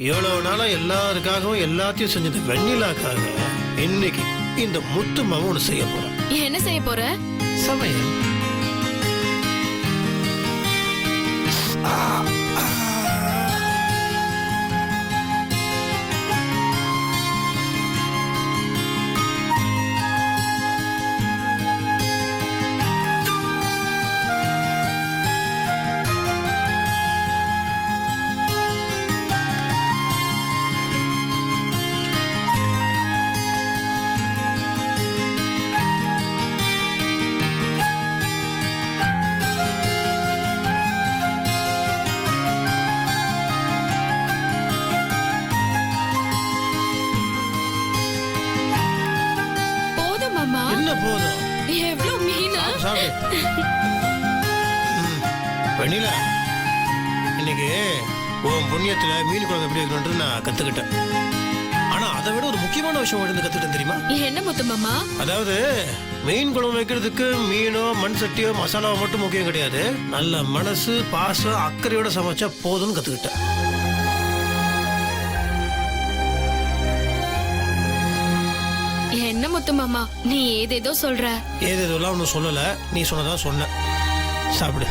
இவ்வளவு நாளா எல்லாருக்காகவும் எல்லாத்தையும் செஞ்சது வெண்ணிலாக்காக இன்னைக்கு இந்த முத்து மாவு ஒண்ணு செய்ய போறேன். என்ன செய்ய போற? சமையல். என்ன போதும்? எவ்வளவு மீனா? சாப்பிடு. வெண்ணிலா, இன்னைக்கு உன் புண்ணியத்துல மீன் குழம்பு எப்படி வைக்கணும்ன்றது நான் கத்துக்கிட்டேன். ஆனா அதை விட ஒரு முக்கியமான விஷயம் இருந்து கத்துக்கிட்டேன் தெரியுமா? என்ன முத்து மாமா? அதாவது மீன் குழம்பு வைக்கிறதுக்கு மீனோ மண் சட்டியோ மசாலாவோ மட்டும் முக்கியம் கிடையாது. நல்ல மனசு பாசம் அக்கறையோட சமைச்சா போதும்னு கத்துக்கிட்டேன். என்ன முத்து மாமா நீ ஏதேதோ சொல்ற? ஏதேதோலாம் ஒன்னும் சொல்லல, நீ சொன்னதான் சொன்ன. சாப்பிடு.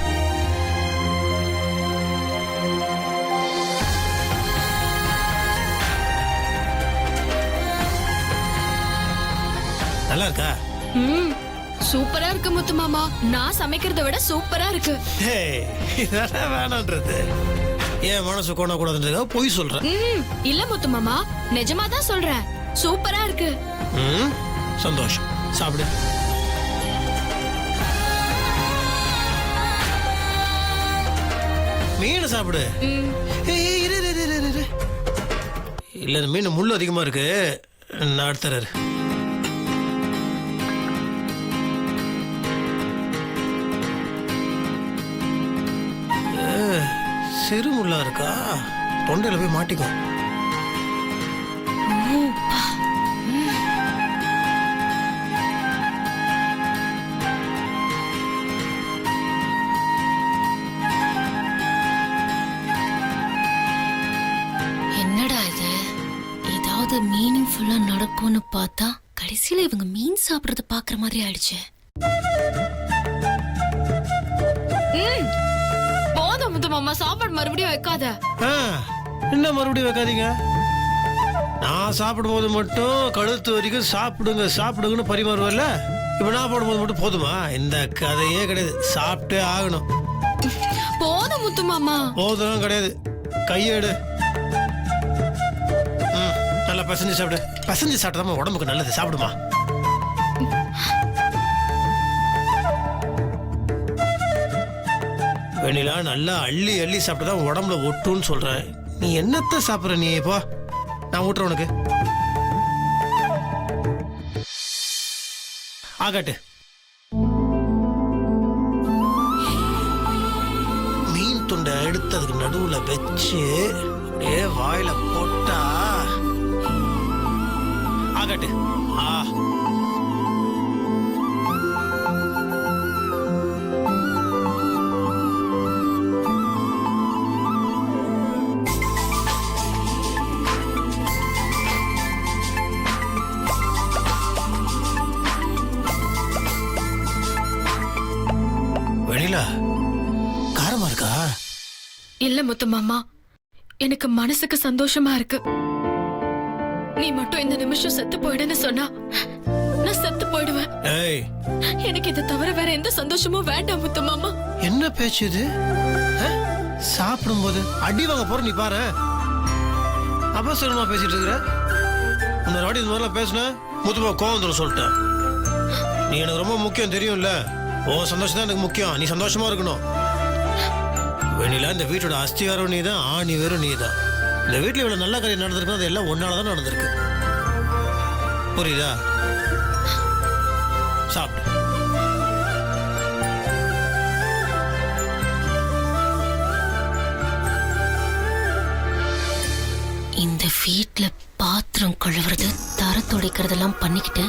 நல்லா இருக்கா? சூப்பரா இருக்கு முத்து மாமா. நான் சமைக்கிறத விட சூப்பரா இருக்கு. இதெல்லாம் வேணான்றது ஏன் மனசு கோண கூடாதுன்றதுக்காக பொய் சொல்றேன். இல்ல முத்து மாமா, நிஜமா தான் சொல்றேன். சூப்பரா இருக்கு. சந்தோஷம். சாப்பிடு. மீன் சாப்பிடு. இல்ல மீன் முள்ளு அதிகமா இருக்கு, நான் அடுத்தறாரு. சிறு முள்ளா இருக்கா, தொண்டையில போய் மாட்டிக்கோ. என்னடா இது, ஏதாவது மீனிங்ஃபுல்லா நடக்கும்னு பார்த்தா கடைசியில இவங்க மீன் சாப்பிடறத பாக்குற மாதிரி ஆயிடுச்சு. போதும் முத்து மாமா, சாப்பாடு மறுபடியும் வைக்காத. என்ன மறுபடியும் வைக்காதீங்க? நான் சாப்பிடும் போது மட்டும் கழுத்து வரைக்கும் சாப்பிடுங்க சாப்பிடுங்கன்னு பரிமாறுவல்ல, இப்ப நான் போடும்போது மட்டும் போதுமா? இந்த கதையே கிடையாது, சாப்பிட்டே ஆகணும். போதும் முத்து மாமா. போதும் கிடையாது, கையெடு. நல்லா பசஞ்சு சாப்பிடு. பசஞ்சு சாப்பிட்டா உடம்புக்கு நல்லது, சாப்பிடுமா. வெண்ணிலா, நல்லா அள்ளி அள்ளி சாப்பிட்டா உடம்புல ஒட்டுன்னு சொல்றேன். நீ என்னத்த சாப்பிடுற? நீ போ, நான் ஊட்டுறேன் உனக்கு. ஆகாட்டு. மீன் துண்டை எடுத்து அதுக்கு நடுவுல வச்சு அப்படியே வாயில போட்டா ஆகாட்டு. வெண்ணிலா, காரமா இருக்கா? இல்ல முத்து மாமா, எனக்கு மனசுக்கு சந்தோஷமா இருக்கு. நீ மட்டும் இந்த நிமிஷம் செத்து போயிடுன்னு சொன்னா நான் செத்து போயிடுவேன். எனக்கு இதை தவிர வேற எந்த சந்தோஷமும் வேண்டாம் முத்து மாமா. என்ன பேச்சு இது? சாப்பிடும் போது அடி வாங்க போற, நீ பாரு. அவசரமா பேசிட்டு இருக்கிற. இன்னொரு வாட்டி இந்த மாதிரிலாம் பேசுன முத்துமா கோவம் வந்துடும் சொல்லிட்டேன். நீ எனக்கு ரொம்ப முக்கியம் தெரியும்ல, உன் சந்தோஷம் தான் எனக்கு முக்கியம். நீ சந்தோஷமா இருக்கணும். வெண்ணிலா, இந்த வீட்டோட அஸ்திவாரம் நீ தான், ஆணி வேறும் நீ தான். இந்த வீட்டில் இவ்வளவு நல்ல காரியம் நடந்திருக்கு, அது எல்லாம் ஒன்னாலதான் நடந்திருக்கு. புரியுதா? சாப்பிடு. இந்த வீட்டுல பாத்திரம் கழுவுறது தர துடைக்கிறதெல்லாம் பண்ணிக்கிட்டு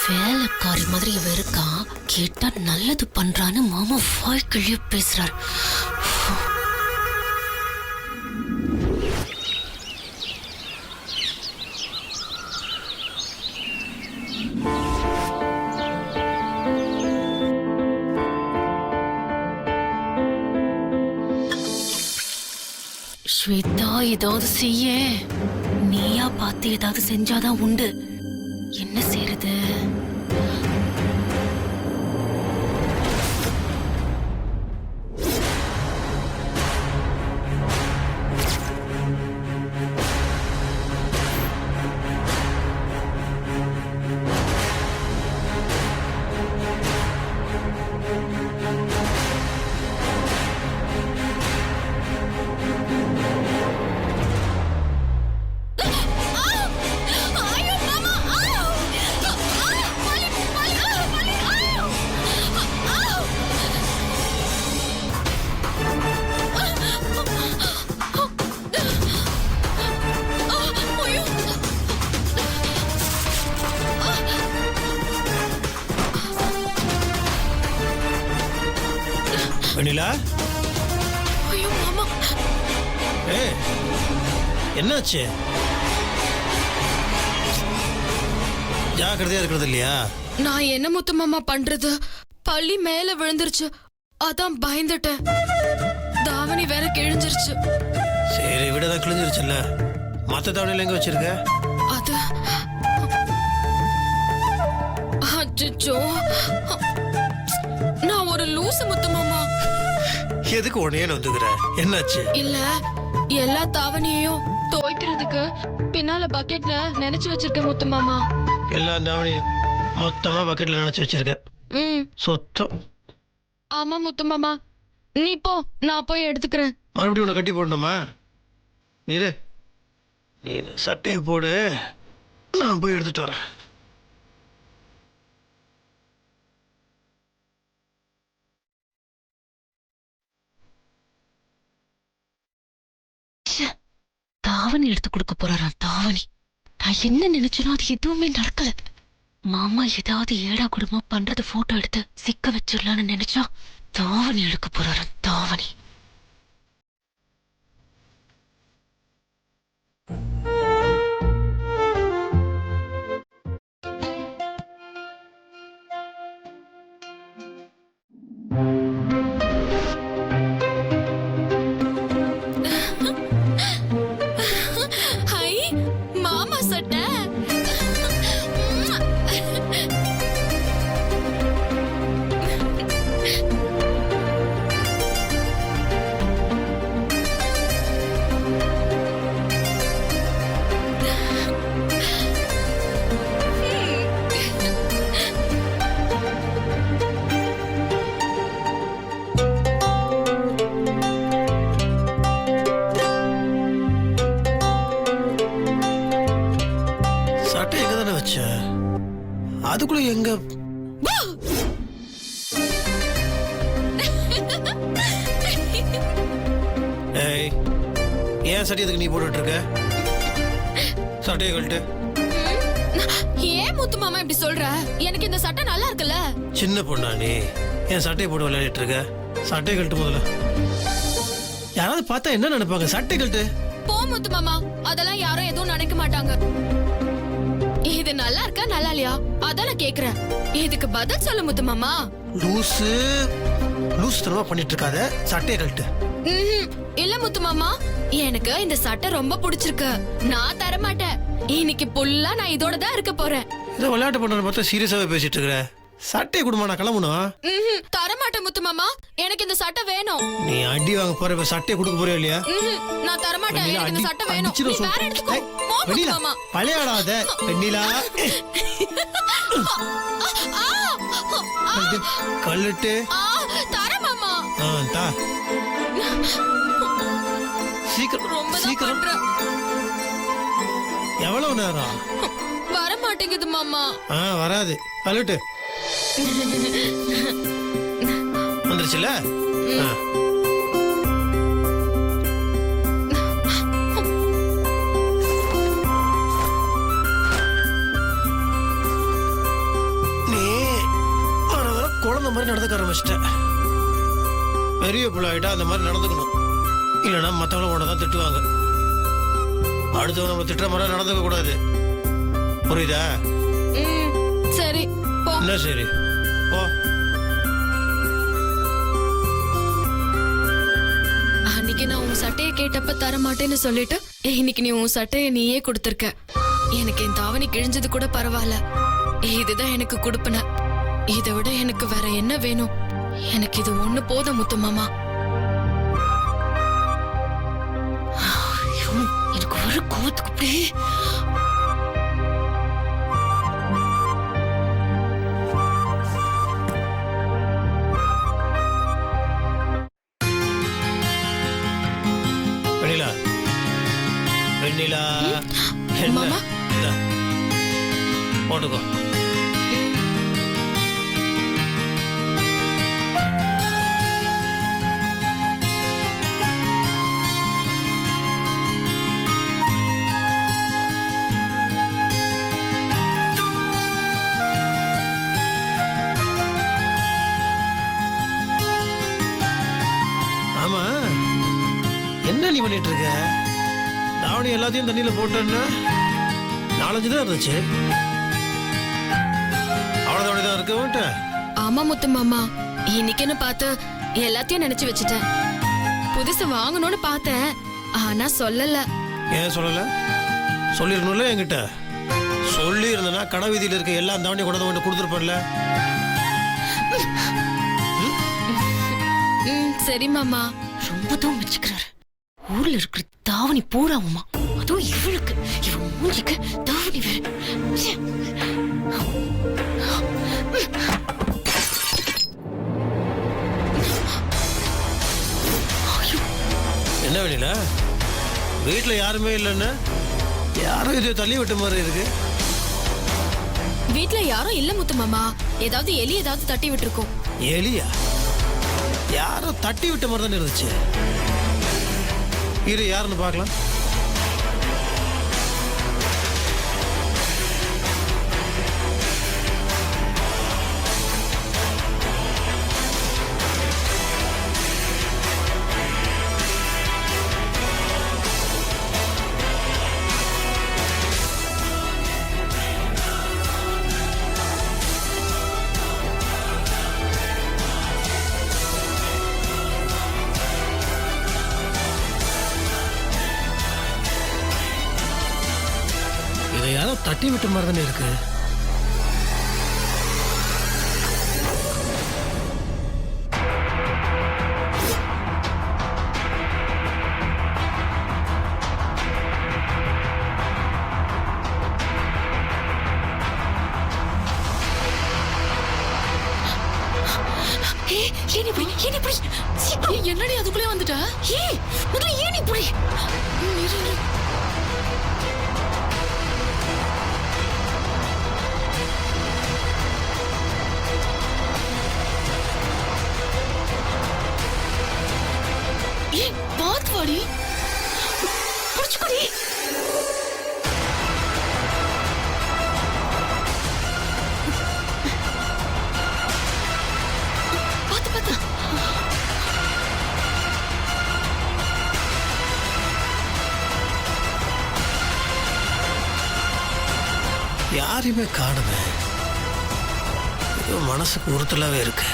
வேலைக்காரி மாதிரி இவ இருக்கா. கேட்டா நல்லது பண்றான்னு மாமா வாய்க்கிழிய பேசுறாரு. ஸ்வேதா ஏதாவது செய்ய, நீயா பார்த்து ஏதாவது செஞ்சாதான் உண்டு. என்ன செய்யறது? வெண்ணிலா, ஐயோ மாமா, ஏய் என்னாச்சு? ஜாக்கிரதையா இருக்கிறது இல்லையா? நான் என்ன முத்து மாமா பண்றது? பள்ளி மேல விழுந்துருச்சு, அதான் பயந்துட்டேன். தாவணி வேற கிழிஞ்சிருச்சு. சரி விடதான் கிழிஞ்சிருச்சுல்ல. மத்த தவணையில எங்க வச்சிருக்க? அது அச்சோ, நான் ஒரு லூசு முத்து மாமா. எதுக்கு உடனே வந்துக்கிற? என்னாச்சு? இல்ல, எல்லா தாவணியையும் துவைக்கிறதுக்கு பின்னால பக்கெட்ல நினைச்சு வச்சிருக்கேன் முத்து மாமா. எல்லா தவணையும் மொத்தமா பக்கெட்ல நினைச்சு வச்சிருக்க. சொத்தம். ஆமா முத்து மாமா, நீ போ, நான் போய் எடுத்துக்கிறேன். மறுபடியும் உன்னை கட்டி போடணுமா? நீ சட்டையை போடு, நான் போய் எடுத்துட்டு வரேன். தாவணி எடுத்து கொடுக்க போறாராம். தாவணி நான் என்ன நினைச்சனோ அது எதுவுமே நடக்கல. மாமா ஏதாவது ஏடா குடும்பமா பண்றது போட்டோ எடுத்து சிக்க வச்சிடலான்னு நினைச்சா தாவணி எடுக்க போறாராம். தாவணி. ஹை, மாமா சட்டை. சட்டை எங்க தானே வச்ச? அதுக்குள்ள எங்க? ஏய், ஏன் சட்டை எதுக்கு நீ போட்டுட்டு இருக்க? சட்டையை கழட்டு. ஏன் முத்து மாமா இப்படி சொல்ற? எனக்கு இந்த சட்டை நல்லா இருக்குல்ல. சின்ன பொண்ணா நீ? ஏன் சட்டையை போட்டு விளையாடிட்டு இருக்க? சட்டையை கழட்டு முதல்ல. யாராவது பார்த்தா என்ன நினைப்பாங்க? சட்டை கழட்டு. போ முத்து மாமா, அதெல்லாம் யாரும் எதுவும் நினைக்க மாட்டாங்க. இது நல்லா இருக்கா நல்லா இல்லையா அதான் நான் கேக்குறேன். இதுக்கு பதில் சொல்லு முத்து மாமா. லூசு தனமா பண்ணிட்டு இருக்காத. சட்டையை கழட்டு. இல்ல முத்து மாமா, எனக்கு இந்த சட்டை ரொம்ப பிடிச்சிருக்கு. நான் தர மாட்டேன். இன்னைக்கு புல்லா நான் இதோட தான் இருக்க போறேன். ஏதோ விளையாட்டு பண்ற பார்த்தா சீரியஸாவே பேசிட்டு இருக்கிற. சட்டையை கொடுமா, நான் கிளம்பணும். தர மாட்டேன் முத்து மாமா, எனக்கு இந்த சட்டை வேணும். நீ அடி வாங்க போற, இப்ப சட்டையை கொடுக்க போறியா இல்லையா? நான் தர மாட்டேன். எனக்கு இந்த சட்டை வேணும். நீ வேற எடுத்துக்கோ. போ முத்து மாமா. பழையாடாத வெண்ணிலா. கல்லுட்டு. தர மாமா. தா. சீக்கிரம் ரொம்ப சீக்கிரம். எவ்வளவு நேரம்? வர மாட்டேங்குது மாமா. வராது. கல்லுட்டு. வந்துருச்சுல? நீ வர வர குழந்தை மாதிரி நடந்துக்க ஆரம்பிச்சிட்ட. பெரிய பிள்ளை ஆயிட்டா அந்த மாதிரி நடந்துக்கணும். இல்லைன்னா மற்றவங்களும் உன்னை தான் திட்டுவாங்க. அடுத்தவங்க நம்ம திட்டுற மாதிரி நடந்துக்க கூடாது. புரியுதா? சரி போ. என்ன சரி? போ. அன்னைக்கு நான் உன் சட்டையை கேட்டப்ப தர மாட்டேன்னு சொல்லிட்டு இன்னைக்கு நீ உன் சட்டையை நீயே கொடுத்திருக்க. எனக்கு என் தாவணி கிழிஞ்சது கூட பரவாயில்ல. இதுதான் எனக்கு கொடுப்பன. இதை விட எனக்கு வேற என்ன வேணும்? எனக்கு இது ஒண்ணு போதும் முத்து மாமா. எனக்கு ஒரு கோத்துக்கு வெண்ணிலா வெண்ணிலா என்ன? மாமா. இந்தா, போட்டுக்கோ. ஆமா, என்ன நீ பண்ணிட்டு இருக்க? தாவணி எல்லாத்தையும் தண்ணியில போட்டேன்னா 4-5 தான் இருந்துச்சு. அவ்வளவு தாவணி தான் இருக்க விட்ட. ஆமா முத்து மாமா, இன்னைக்குன்னு பார்த்து எல்லாத்தையும் நினைச்சு வச்சுட்டேன். புதுசு வாங்கணும்னு பார்த்தேன், ஆனா சொல்லல. ஏன் சொல்லல? சொல்லிருக்கணும்ல என்கிட்ட. சொல்லி இருந்தனா கடை வீதியில இருக்க எல்லா தாவணியும் கொண்டு வந்து கொடுத்துருப்பேன்ல. சரி மாமா. ரொம்ப தான் வச்சுக்கிறாரு. ஊர்ல இருக்கிற தாவணி பூராவுமா, அதுவும் இவளுக்கு, இவன் மூஞ்சிக்கு தாவணி வேற. ச்சே. என்ன வேணில? வீட்டுல யாருமே இல்லைன்னு யாரும் இதை தள்ளி விட்ட மாதிரி இருக்கு. வீட்ல யாரும் இல்ல முத்து மாமா. ஏதாவது எலி ஏதாவது தட்டி விட்டுருக்கோம். எலியா? யாரோ தட்டி விட்ட மாதிரி தானே இருந்துச்சு. இரு, யாருன்னு பார்க்கலாம். இதை யாரோ தட்டி விட்ட மாதிரி தானே இருக்கு. என்னடி அதுக்குள்ளே வந்துட்டா? முதல்ல ஏன் இப்படி? ஏய், பாத்து வாடி. புடிச்சுக்கடி. பாத்து பாத்து. யாரையுமே காணுமே. மனசுக்கு உறுத்தலாவே இருக்கு.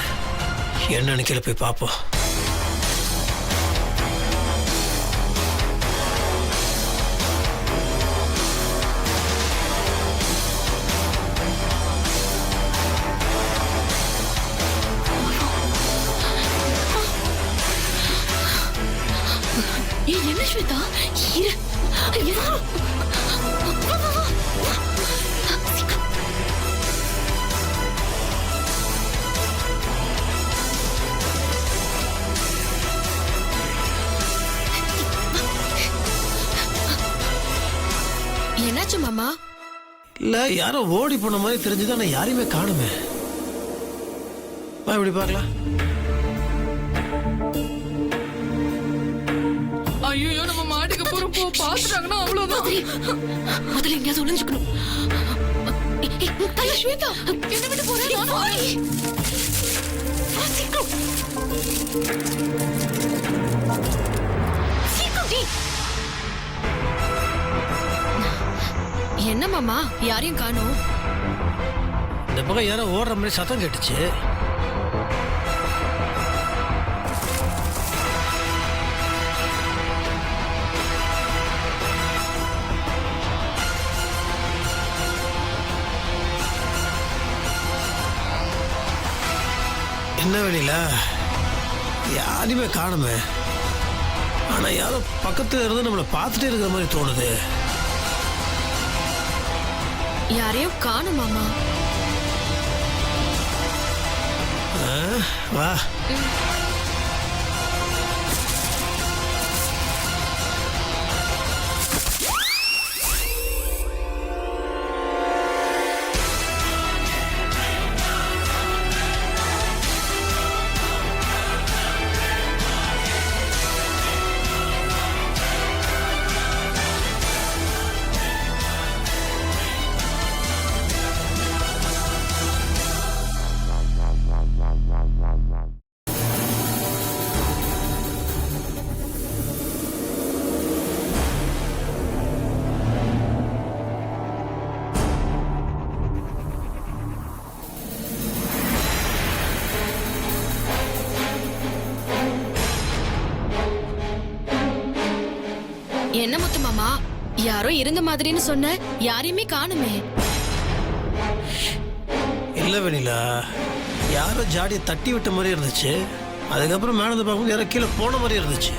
என்ன நினைக்கல, போய் பார்ப்போம். என்ன ஸ்வேதா? இரு. என்னாச்சு மாமா? இல்ல, யாரோ ஓடி போன மாதிரி தெரிஞ்சுதான். நான் யாரையுமே காணுமே. இப்படி பார்க்கலாம். ஐயோ, நம்ம மாட்டுக்கு போறப்போ பாத்துட்டாங்கன்னா அவ்வளவுதான். முதல்ல எங்கேயாவது ஒளிஞ்சுக்கணும். ஸ்வேதா, என்ன விட்டு போறேன்? என்ன மாமா, யாரையும் காணோம். இந்த பக்கம் யாரோ ஓடுற மாதிரி சத்தம் கேட்டுச்சு. என்ன வெளியில யாரையுமே காணுமே. ஆனா யாரோ பக்கத்துல இருந்து நம்மளை பார்த்துட்டே இருக்கிற மாதிரி தோணுது. யாரையும் காணும் மாமா. வா. என்ன முத்து மாமா, யாரோ இருந்த மாதிரின்னு சொன்ன, யாரையுமே காணுமே. இல்ல வெண்ணிலா, யாரோ ஜாடியை தட்டி விட்ட மாதிரி இருந்துச்சு. அதுக்கப்புறம் மேலே பார்க்கும்போது யாரோ கீழே போன மாதிரி இருந்துச்சு.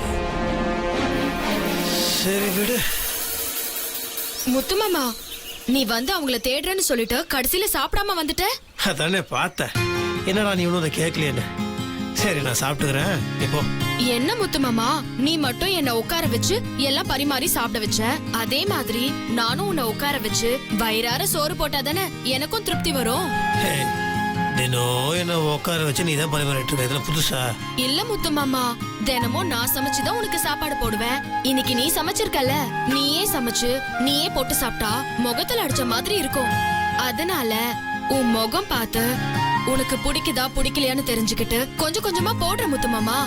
சரி விடு. முத்து மாமா, நீ வந்து அவங்கள தேடுறேன்னு சொல்லிட்டு கடைசியில சாப்பிடாம வந்துட்ட. அதானே பார்த்தேன். என்னடா நீ ஒன்றும் அதை கேட்கலையேன்னு. சரி நான் சாப்பிட்டுக்கிறேன் இப்போ. என்ன முத்து மாமா, நீ மட்டும் என்ன உட்கார வச்சு எல்லாம் பரிமாறி சாப்பிட வச்ச. அதே மாதிரி நானும் உன்னை உட்கார வச்சு வயிறார சோறு போட்டாதானே எனக்கும் திருப்தி வரும். தினம் என்ன உட்கார வச்சு நீ தான் பரிமாறிட்டு இருக்க. இதெல்லாம் புதுசா இல்ல முத்து மாமா, தினமும் நான் சமைச்சுதான் உனக்கு சாப்பாடு போடுவேன். இன்னைக்கு நீ சமைச்சிருக்கல, நீயே சமைச்சு நீயே போட்டு சாப்பிட்டா முகத்துல அடிச்ச மாதிரி இருக்கும். அதனால உன் முகம் பார்த்து உனக்கு பிடிக்குதா பிடிக்கலையான்னு தெரிஞ்சுக்கிட்டு கொஞ்சம் கொஞ்சமா போடுற முத்து மாமா.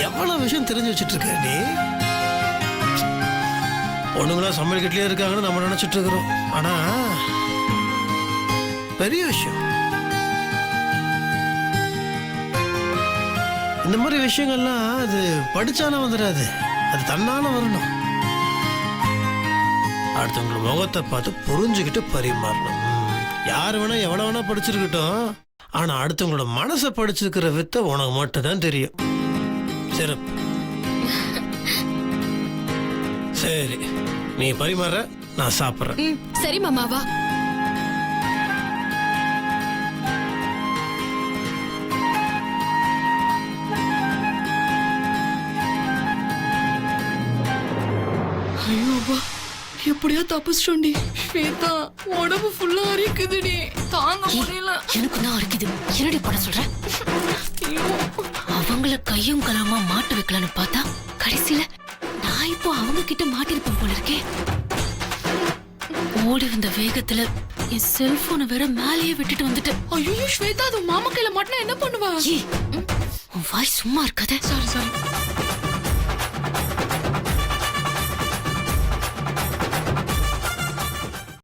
எவ்வளவு விஷயம் தெரிஞ்சு வச்சிட்டு இருக்க நீ. பொண்ணுங்களா சமையல்கிட்டே இருக்காங்கன்னு நம்ம நினைச்சிட்டு இருக்கிறோம். ஆனா பெரிய விஷயம். இந்த மாதிரி விஷயங்கள்லாம் அது படிச்சாலும் வந்துடாது, அது தன்னால வரணும். அடுத்தவங்கள முகத்தை பார்த்து புரிஞ்சுக்கிட்டு பரிமாறணும். யாரு வேணா எவ்வளவு வேணா படிச்சிருக்கட்டும், ஆனா அடுத்தவங்களோட மனசை படிச்சிருக்கிற வித்தை உனக்கு மட்டும் தான் தெரியும். சிறப்பு. சரி நீ பரிமாற, நான் சாப்பிட்றேன். சரி மாமா, வா. ஐயோப்பா, எப்படியா தப்பிச்சிட்டோண்டி. ஸ்வேதா, உடம்பு ஃபுல்லா அரிக்குதுடி, தாங்க முடியல. எனக்கு தான் அரிக்குது. என்னடி பண்ண சொல்ற? அவங்கள கையும் கலமா மாட்டு வைக்கலான்னு பார்த்தா கடைசியில நான் இப்போ அவங்க கிட்ட மாட்டிருப்பேன் போல இருக்கே. ஓடி வந்த வேகத்துல என் செல்போனை வேற மேலேயே விட்டுட்டு வந்துட்டேன். ஐயோ ஸ்வேதா, அது மாமா கையில மாட்டினா என்ன பண்ணுவா? உன் வாய் சும்மா இருக்காத. Sorry sorry.